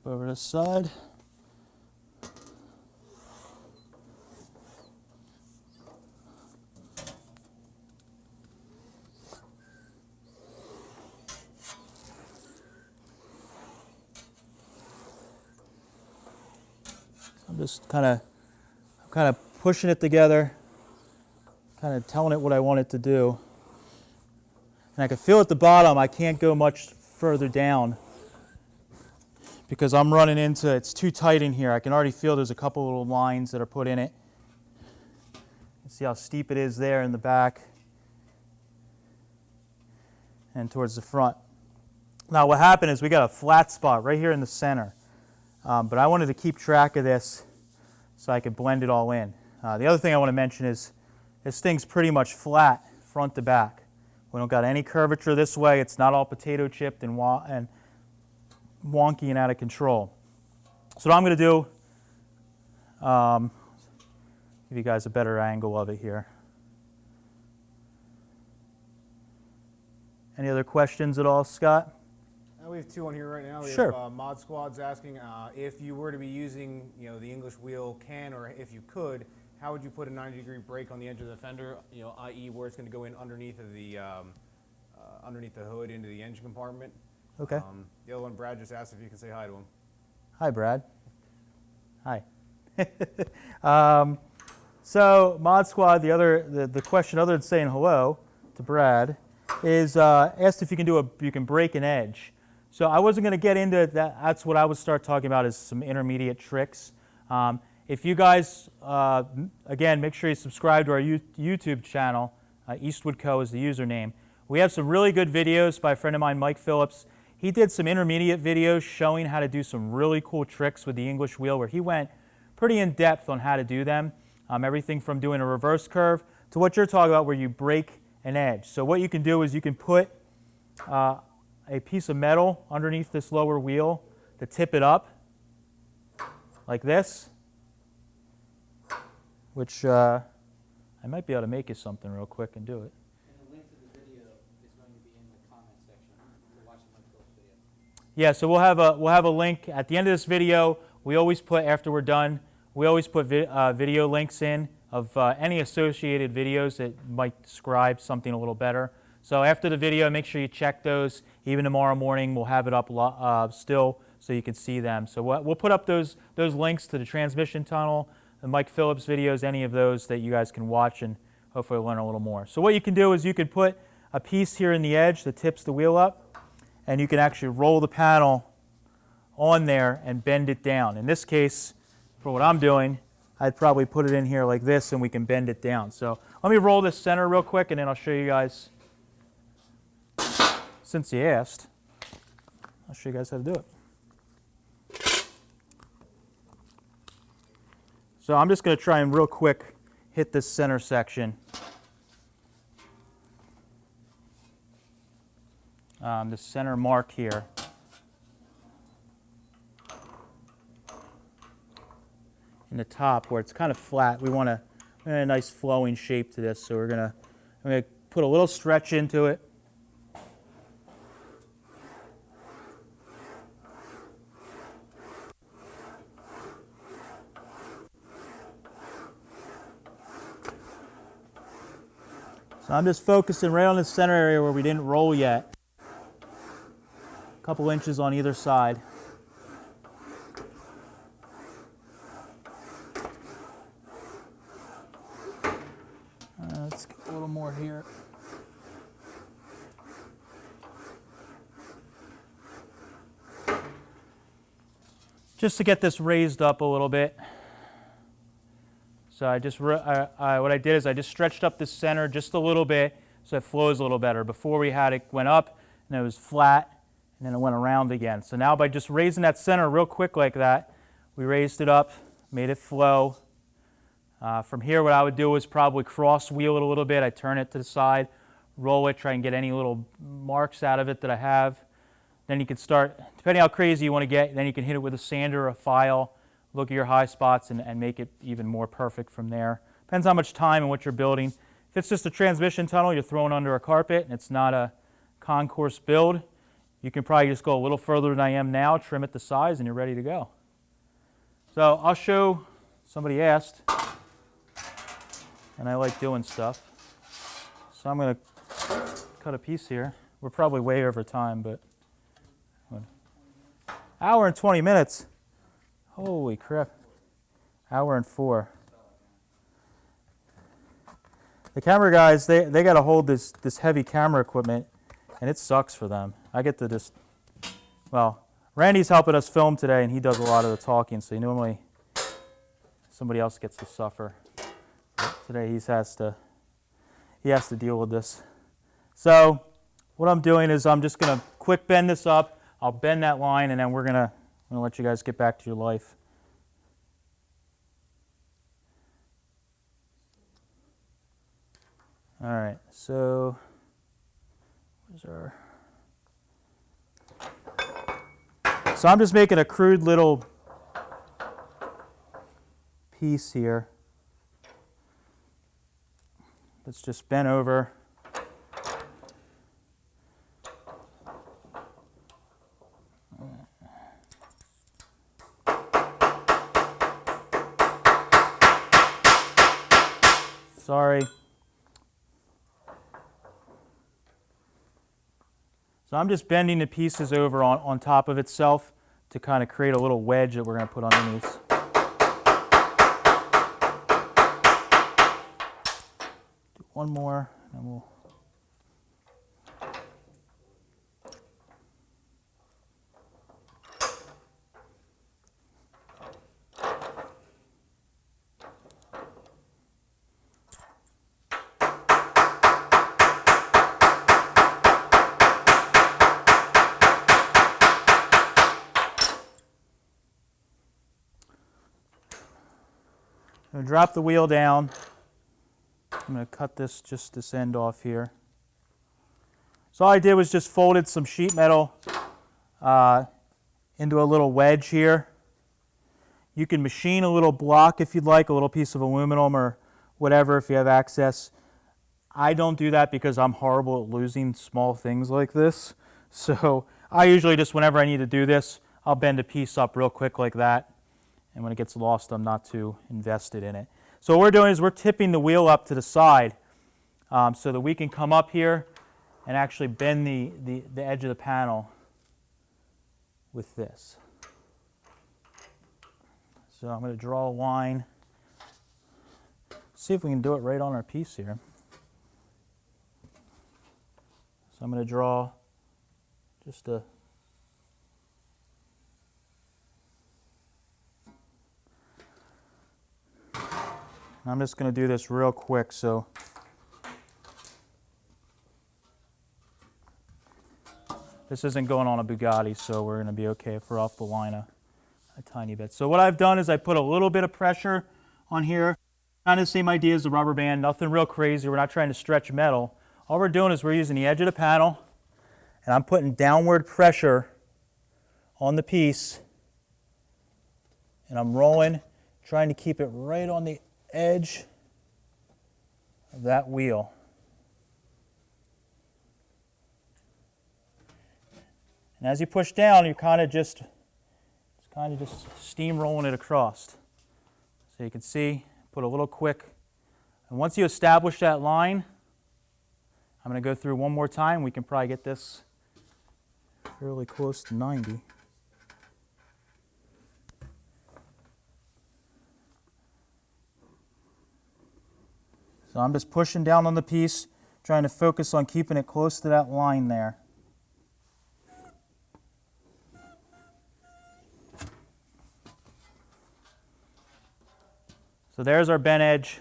Flip over this side. I'm just kind of pushing it together, kind of telling it what I want it to do. And I can feel at the bottom I can't go much further down because I'm running into, it's too tight in here. I can already feel there's a couple little lines that are put in it. See how steep it is there in the back and towards the front. Now what happened is we got a flat spot right here in the center. But I wanted to keep track of this so I could blend it all in. The other thing I want to mention is this thing's pretty much flat front to back. We don't got any curvature this way. It's not all potato chipped and wonky and out of control. So what I'm going to do, give you guys a better angle of it here. Any other questions at all, Scott? We have two on here right now. We Sure. have Mod Squad's asking if you were to be using, the English wheel or if you could, how would you put a 90-degree break on the edge of the fender? I.e., where it's going to go in underneath of the underneath the hood into the engine compartment. Okay. The other one, Brad just asked if you could say hi to him. Hi, Brad. Hi. So Mod Squad, the question other than saying hello to Brad is asked if you can break an edge. So I wasn't going to get into that. That's what I would start talking about is some intermediate tricks. If you guys, again, make sure you subscribe to our YouTube channel. Eastwood Co. is the username. We have some really good videos by a friend of mine, Mike Phillips. He did some intermediate videos showing how to do some really cool tricks with the English wheel where he went pretty in depth on how to do them. Everything from doing a reverse curve to what you're talking about where you break an edge. So what you can do is you can put a piece of metal underneath this lower wheel to tip it up like this, which I might be able to make you something real quick and do it. And the link to the video is going to be in the comment section to watch the Mike Phillips video. Yeah, so we'll have a link at the end of this video. We always put, after we're done, we always put video links in of any associated videos that might describe something a little better. So after the video, make sure you check those. Even tomorrow morning, we'll have it up still so you can see them. So we'll put up those links to the transmission tunnel, the Mike Phillips videos, any of those that you guys can watch and hopefully learn a little more. So what you can do is you can put a piece here in the edge that tips the wheel up, and you can actually roll the panel on there and bend it down. In this case, for what I'm doing, I'd probably put it in here like this and we can bend it down. So let me roll this center real quick and then I'll show you guys. Since you asked, I'll show you guys how to do it. So I'm just going to try and real quick hit this center section. The center mark here. In the top where it's kind of flat, we want a nice flowing shape to this. So I'm going to put a little stretch into it. So I'm just focusing right on the center area where we didn't roll yet. A couple inches on either side. Let's get a little more here. Just to get this raised up a little bit. So what I did is I just stretched up the center just a little bit so it flows a little better. Before we had it went up and it was flat and then it went around again. So now by just raising that center real quick like that, we raised it up, made it flow. From here what I would do is probably cross wheel it a little bit. I turn it to the side, roll it, try and get any little marks out of it that I have. Then you can start, depending how crazy you want to get, then you can hit it with a sander or a file. Look at your high spots and make it even more perfect from there. Depends how much time and what you're building. If it's just a transmission tunnel you're throwing under a carpet and it's not a concourse build, You can probably just go a little further than I am now, trim it to size, and you're ready to go. So I'll show, somebody asked, and I like doing stuff. So I'm going to cut a piece here. We're probably way over time, but hour and 20 minutes. Holy crap. Hour and 4. The camera guys, they got to hold this heavy camera equipment, and it sucks for them. I get to just, well, Randy's helping us film today, and he does a lot of the talking, so normally somebody else gets to suffer. But today he has to deal with this. So what I'm doing is I'm just going to quick bend this up. I'll bend that line, and then I'm going to let you guys get back to your life. All right, so where's our... So I'm just making a crude little piece here that's just bent over. Sorry. So I'm just bending the pieces over on top of itself to kind of create a little wedge that we're going to put underneath. Do one more, and then we'll... I'm going to drop the wheel down. I'm going to cut this end off here. So all I did was just folded some sheet metal into a little wedge here. You can machine a little block if you'd like, a little piece of aluminum or whatever if you have access. I don't do that because I'm horrible at losing small things like this. So I usually just, whenever I need to do this, I'll bend a piece up real quick like that. And when it gets lost, I'm not too invested in it. So what we're doing is we're tipping the wheel up to the side so that we can come up here and actually bend the edge of the panel with this. So I'm going to draw a line. See if we can do it right on our piece here. So I'm going to draw just a... I'm just going to do this real quick, so this isn't going on a Bugatti, so we're going to be okay if we're off the line a tiny bit. So what I've done is I put a little bit of pressure on here. Kind of the same idea as the rubber band, nothing real crazy. We're not trying to stretch metal. All we're doing is we're using the edge of the panel, and I'm putting downward pressure on the piece, and I'm rolling, trying to keep it right on the edge of that wheel. And as you push down, you're kind of just steamrolling it across. So you can see, put a little quick. And once you establish that line, I'm going to go through one more time. We can probably get this fairly close to 90. So I'm just pushing down on the piece, trying to focus on keeping it close to that line there. So there's our bent edge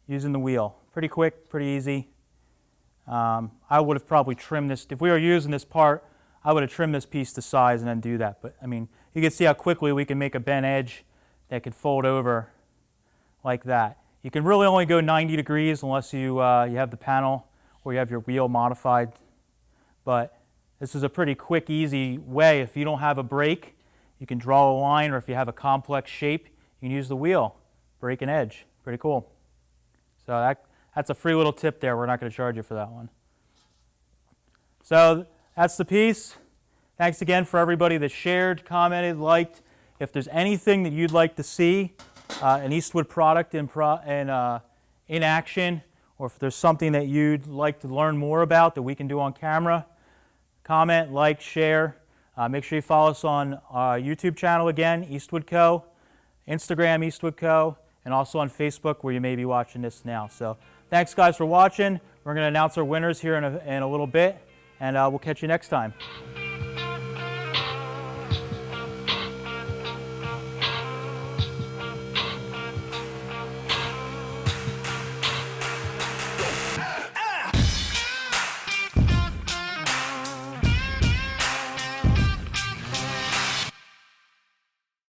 using the wheel. Pretty quick, pretty easy. I would have probably trimmed this. If we were using this part, I would have trimmed this piece to size and then do that. But I mean, you can see how quickly we can make a bent edge that could fold over like that. You can really only go 90 degrees unless you have the panel or you have your wheel modified. But this is a pretty quick, easy way. If you don't have a brake, you can draw a line, or if you have a complex shape, you can use the wheel, break an edge. Pretty cool. So that's a free little tip there. We're not going to charge you for that one. So that's the piece. Thanks again for everybody that shared, commented, liked. If there's anything that you'd like to see, an Eastwood product in action, or if there's something that you'd like to learn more about that we can do on camera, comment, like, share. Make sure you follow us on our YouTube channel again, Eastwood Co., Instagram, Eastwood Co., and also on Facebook where you may be watching this now. So thanks guys for watching. We're going to announce our winners here in a little bit, and we'll catch you next time.